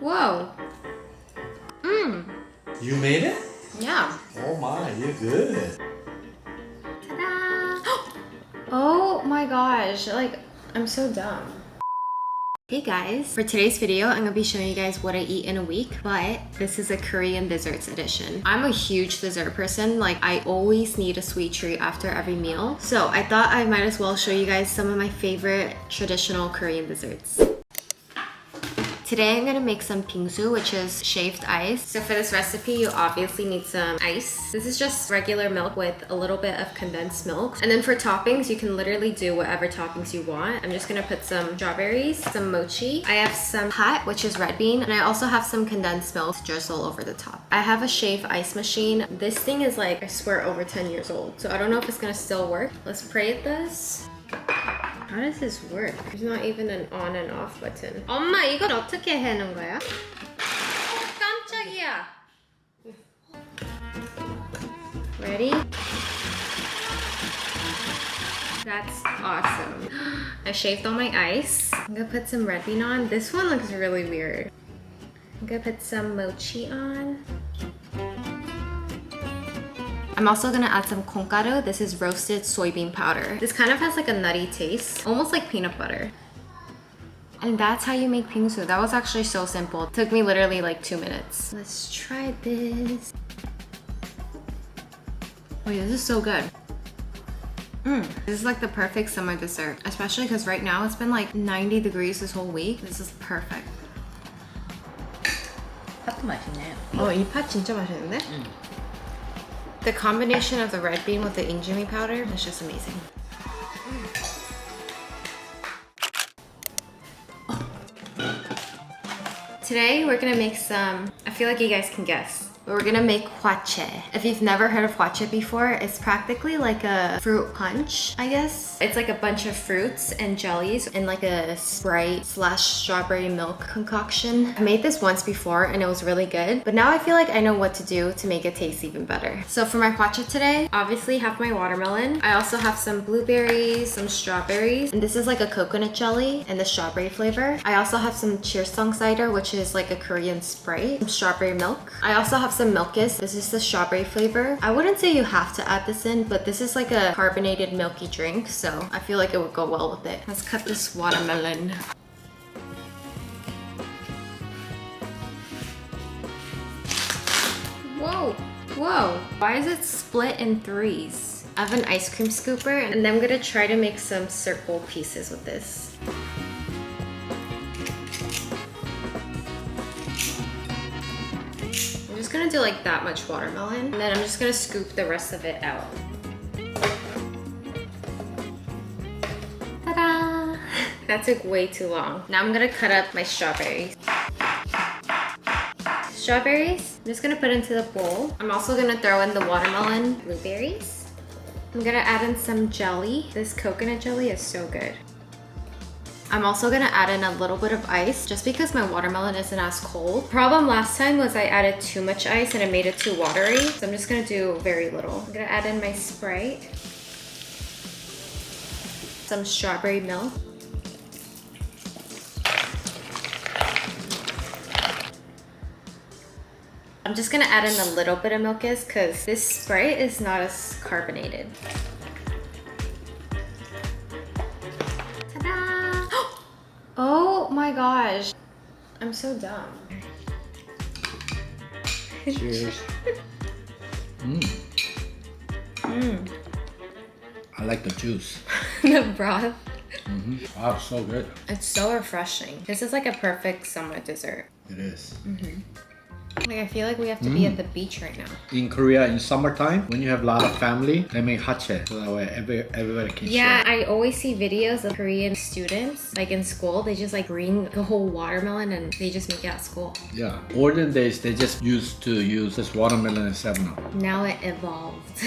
Whoa. You made it? Yeah. Oh my, you're good. Ta-da! Oh my gosh, like, I'm so dumb. Hey guys, for today's video, I'm gonna be showing you guys what I eat in a week, but this is a Korean desserts edition. I'm a huge dessert person. Like, I always need a sweet treat after every meal. So I thought I might as well show you guys some of my favorite traditional Korean desserts. Today I'm gonna make some pingsu, which is shaved ice. So for this recipe, you obviously need some ice. This is just regular milk with a little bit of condensed milk. And then for toppings, you can literally do whatever toppings you want. I'm just gonna put some strawberries, some mochi. I have some hot, which is red bean, and I also have some condensed milk to drizzle over the top. I have a shave ice machine. This thing is like, I swear, over 10 years old. So I don't know if it's gonna still work. Let's pray at this. How does this work? There's not even an on and off button. 엄마, 이걸 어떻게 하는 거야? 깜짝이야. Ready? That's awesome. I shaved all my ice. I'm gonna put some red bean on. This one looks really weird. I'm gonna put some mochi on. I'm also gonna add some kongaru. This is roasted soybean powder. This kind of has like a nutty taste, almost like peanut butter. And that's how you make pingsu. That was actually so simple. It took me literally like 2 minutes. Let's try this. Oh yeah, this is so good. This is like the perfect summer dessert, especially because right now it's been like 90 degrees this whole week. This is perfect. 팥도 맛있네. 이 팥 진짜 맛있는데? The combination of the red bean with the injimi powder is just amazing. Today we're gonna make some, I feel like you guys can guess. But we're gonna make hwachae. If you've never heard of hwachae before, it's practically like a fruit punch, I guess. It's like a bunch of fruits and jellies in like a Sprite / strawberry milk concoction. I made this once before and it was really good, but now I feel like I know what to do to make it taste even better. So for my hwachae today, obviously have my watermelon. I also have some blueberries, some strawberries, and this is like a coconut jelly and the strawberry flavor. I also have some cheersong cider, which is like a Korean Sprite, some strawberry milk. I also have some milkis. This is the strawberry flavor. I wouldn't say you have to add this in, but this is like a carbonated milky drink, so I feel like it would go well with it. Let's cut this watermelon. Whoa, whoa. Why is it split in threes? I have an ice cream scooper and then I'm gonna try to make some circle pieces with this. I'm just gonna do like that much watermelon and then I'm just gonna scoop the rest of it out. Ta-da! That took way too long. Now I'm gonna cut up my strawberries. Strawberries, I'm just gonna put into the bowl. I'm also gonna throw in the watermelon blueberries. I'm gonna add in some jelly. This coconut jelly is so good. I'm also gonna add in a little bit of ice just because my watermelon isn't as cold. Problem last time was I added too much ice and it made it too watery. So I'm just gonna do very little. I'm gonna add in my Sprite. Some strawberry milk. I'm just gonna add in a little bit of milkis because this Sprite is not as carbonated. Oh my gosh, I'm so dumb. Cheers. I like the juice. The broth. Wow, so good. It's so refreshing. This is like a perfect summer dessert. It is. Like, I feel like we have to be at the beach right now. In Korea, in summertime, when you have a lot of family, they make hwachae so that way everybody can Yeah, share. I always see videos of Korean students, like in school, they just like bring the whole watermelon and they just make it at school. Yeah. Olden days, they just used to use this watermelon and 7-Up. Now it evolved.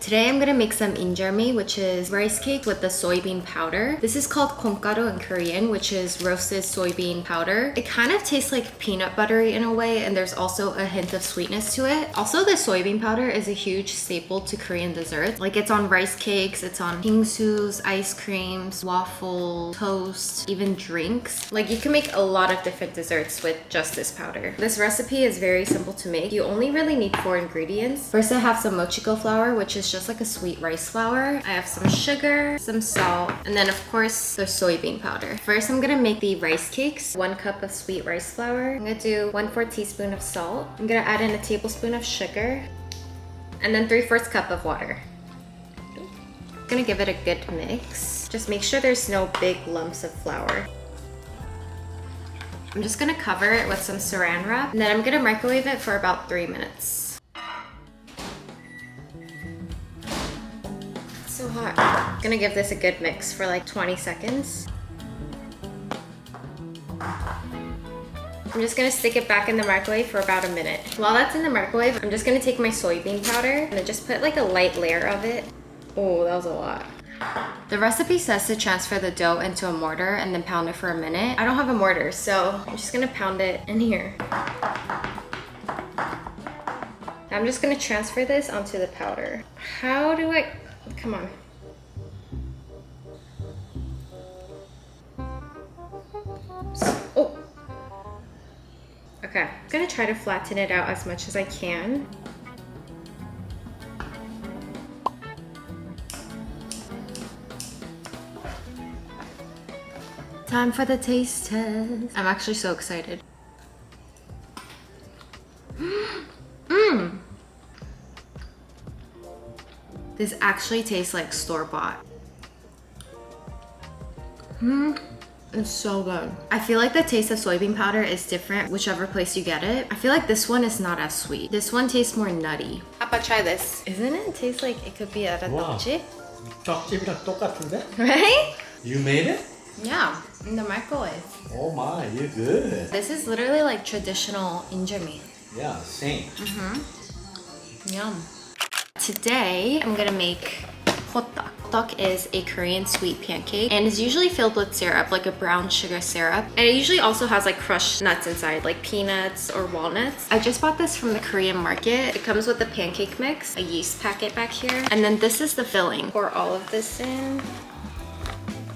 Today I'm gonna make some injeolmi, which is rice cake with the soybean powder. This is called gongaru in Korean, which is roasted soybean powder. It kind of tastes like peanut buttery in a way, and there's also a hint of sweetness to it. Also, the soybean powder is a huge staple to Korean desserts. Like, it's on rice cakes, it's on bingsus, ice creams, waffles, toast, even drinks. Like, you can make a lot of different desserts with just this powder. This recipe is very simple to make. You only really need 4 ingredients. First, I have some mochiko flour, which is just like a sweet rice flour. I have some sugar, some salt, and then of course the soybean powder. First, I'm gonna make the rice cakes. 1 cup of sweet rice flour. I'm gonna do 1/4 teaspoon of salt. I'm gonna add in a tablespoon of sugar, and then 3/4 cup of water. I'm gonna give it a good mix. Just make sure there's no big lumps of flour. I'm just gonna cover it with some saran wrap, and then I'm gonna microwave it for about 3 minutes. So hot. I'm gonna give this a good mix for like 20 seconds. I'm just gonna stick it back in the microwave for about a minute. While that's in the microwave, I'm just gonna take my soybean powder and then just put like a light layer of it. Oh, that was a lot. The recipe says to transfer the dough into a mortar and then pound it for a minute. I don't have a mortar, so I'm just gonna pound it in here. I'm just gonna transfer this onto the powder. How do I... Come on. Oh. Okay, I'm gonna try to flatten it out as much as I can. Time for the taste test. I'm actually so excited. This actually tastes like store-bought. It's so good. I feel like the taste of soybean powder is different whichever place you get it. I feel like this one is not as sweet. This one tastes more nutty. Papa, try this. Isn't it taste like it could be at a 떡집? 떡집이랑 똑같은데? Right? You made it? Yeah, in the microwave. Oh my, you're good. This is literally like traditional injeolmi. Yeah, same. Yum. Today, I'm gonna make hotak. Hotak is a Korean sweet pancake and is usually filled with syrup, like a brown sugar syrup. And it usually also has like crushed nuts inside, like peanuts or walnuts. I just bought this from the Korean market. It comes with a pancake mix, a yeast packet back here. And then this is the filling. Pour all of this in.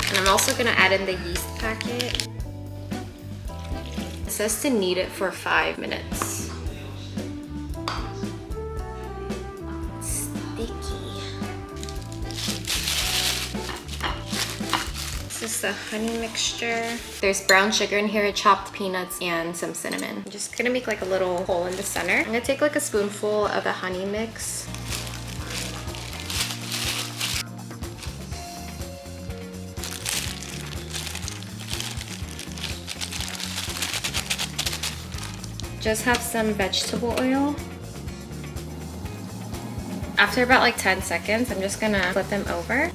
And I'm also gonna add in the yeast packet. It says to knead it for 5 minutes. This is the honey mixture. There's brown sugar in here, chopped peanuts, and some cinnamon. I'm just gonna make like a little hole in the center. I'm gonna take like a spoonful of the honey mix. Just have some vegetable oil. After about like 10 seconds, I'm just gonna flip them over,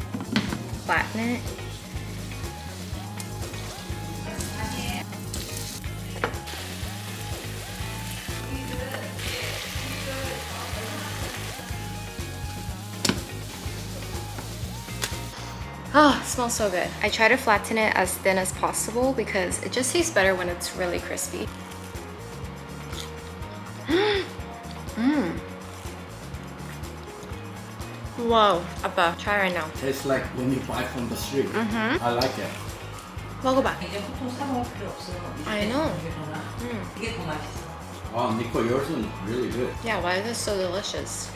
flatten it. Oh, it smells so good. I try to flatten it as thin as possible because it just tastes better when it's really crispy. Wow, Appa, try right now. Tastes like when you buy from the street. I like it. 먹어봐. 이제 보통 사 먹을 필요 없어요. I know. 이게 더 맛있어. Wow, Nico, yours is really good. Yeah, why is this so delicious?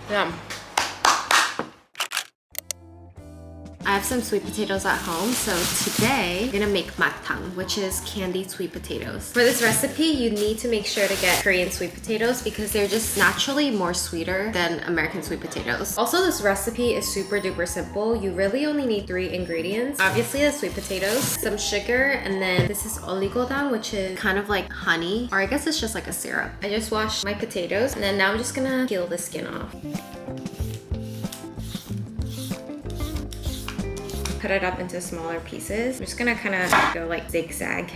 Yum. I have some sweet potatoes at home, so today I'm gonna make matang, which is candied sweet potatoes. For this recipe, you need to make sure to get Korean sweet potatoes because they're just naturally more sweeter than American sweet potatoes. Also, this recipe is super duper simple. You really only need 3 ingredients. Obviously, the sweet potatoes, some sugar, and then this is oligodang, which is kind of like honey, or I guess it's just like a syrup. I just washed my potatoes, and then now I'm just gonna peel the skin off. cut it up into smaller pieces. I'm just gonna kind of go like zigzag.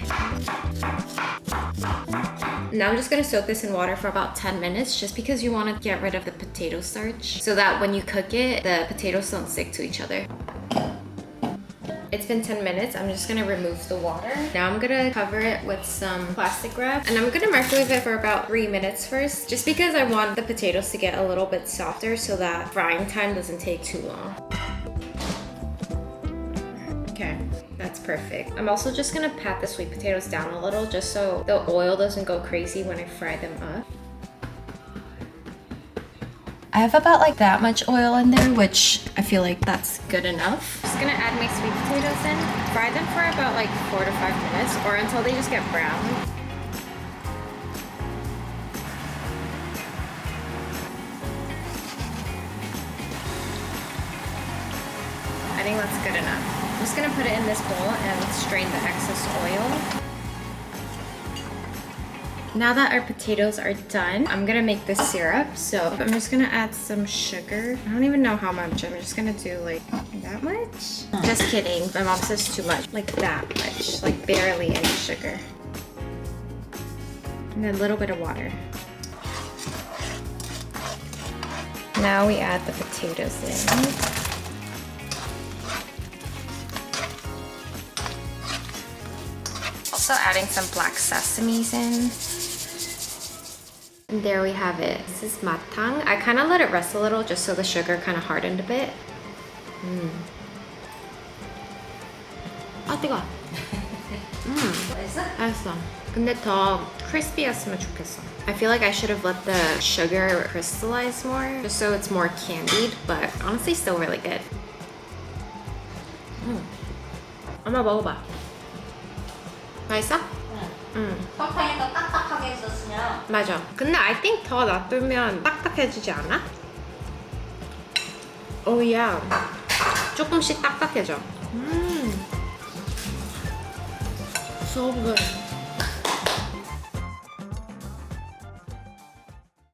Now I'm just gonna soak this in water for about 10 minutes just because you want to get rid of the potato starch so that when you cook it, the potatoes don't stick to each other. It's been 10 minutes. I'm just gonna remove the water. Now I'm gonna cover it with some plastic wrap and I'm gonna microwave it for about 3 minutes first, just because I want the potatoes to get a little bit softer so that frying time doesn't take too long. Okay, that's perfect. I'm also just gonna pat the sweet potatoes down a little just so the oil doesn't go crazy when I fry them up. I have about like that much oil in there, which I feel like that's good enough. Just gonna add my sweet potatoes in. Fry them for about like 4 to 5 minutes or until they just get brown. I think that's good enough. I'm just gonna put it in this bowl and strain the excess oil. Now that our potatoes are done, I'm gonna make the syrup. So I'm just gonna add some sugar. I don't even know how much. I'm just gonna do like that much. Just kidding. My mom says too much. Like that much. Like barely any sugar. And then a little bit of water. Now we add the potatoes in. Also adding some black sesames in. And there we have it. This is matang. I kind of let it rest a little just so the sugar kind of hardened a bit. 아 뜨거워. 맛있어? 맛있어. 근데 더 crispy였으면 좋겠어. I feel like I should have let the sugar crystallize more just so it's more candied, but honestly still really good. 엄마 먹어봐. 맛있어? 설탕에다 딱딱하게 했었으면 맞아. 근데 I think 더 놔두면 딱딱해지지 않아? Oh yeah. 조금씩 딱딱해져. So good.